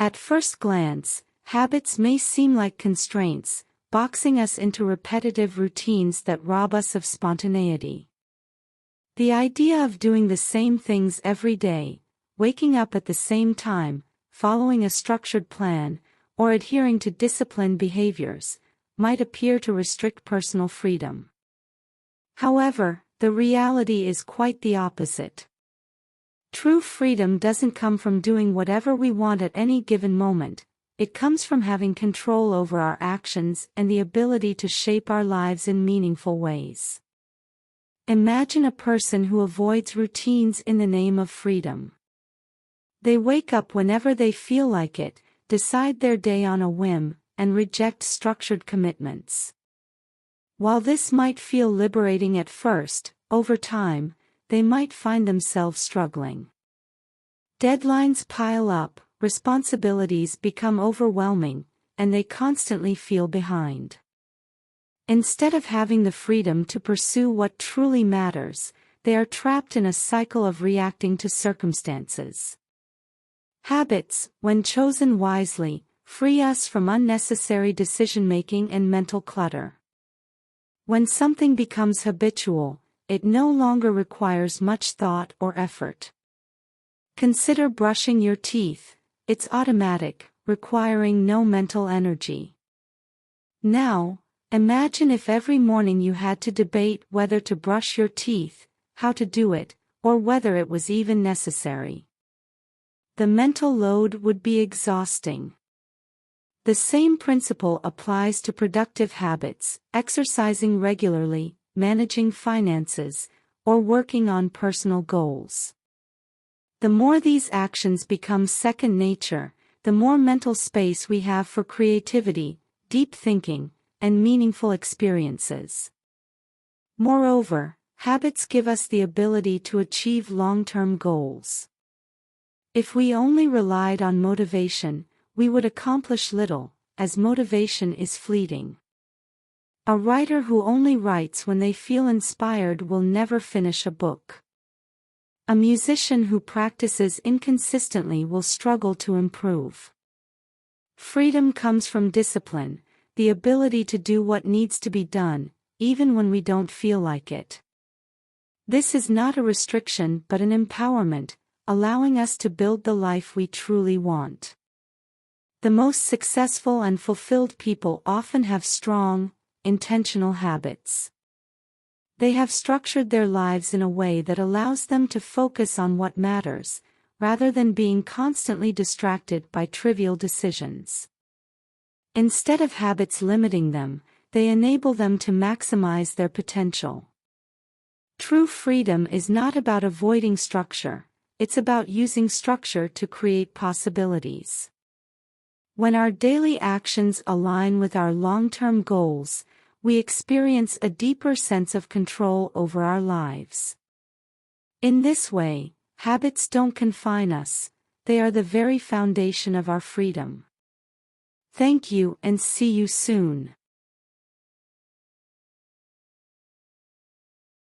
At first glance, habits may seem like constraints, boxing us into repetitive routines that rob us of spontaneity. The idea of doing the same things every day, waking up at the same time, following a structured plan, or adhering to disciplined behaviors, might appear to restrict personal freedom. However, the reality is quite the opposite. True freedom doesn't come from doing whatever we want at any given moment. It comes from having control over our actions and the ability to shape our lives in meaningful ways. Imagine a person who avoids routines in the name of freedom. They wake up whenever they feel like it, decide their day on a whim, and reject structured commitments. While this might feel liberating at first, over time, they might find themselves struggling. Deadlines pile up, responsibilities become overwhelming, and they constantly feel behind. Instead of having the freedom to pursue what truly matters, they are trapped in a cycle of reacting to circumstances. Habits, when chosen wisely, free us from unnecessary decision-making and mental clutter. When something becomes habitual, it no longer requires much thought or effort. Consider brushing your teeth. It's automatic, requiring no mental energy. Now, imagine if every morning you had to debate whether to brush your teeth, how to do it, or whether it was even necessary. The mental load would be exhausting. The same principle applies to productive habits, exercising regularly, managing finances, or working on personal goals. The more these actions become second nature, the more mental space we have for creativity, deep thinking, and meaningful experiences. Moreover, habits give us the ability to achieve long-term goals. If we only relied on motivation, we would accomplish little, as motivation is fleeting. A writer who only writes when they feel inspired will never finish a book. A musician who practices inconsistently will struggle to improve. Freedom comes from discipline, the ability to do what needs to be done, even when we don't feel like it. This is not a restriction but an empowerment, allowing us to build the life we truly want. The most successful and fulfilled people often have strong, intentional habits. They have structured their lives in a way that allows them to focus on what matters, rather than being constantly distracted by trivial decisions. Instead of habits limiting them, they enable them to maximize their potential. True freedom is not about avoiding structure, it's about using structure to create possibilities. When our daily actions align with our long-term goals, we experience a deeper sense of control over our lives. In this way, habits don't confine us, they are the very foundation of our freedom. Thank you and see you soon.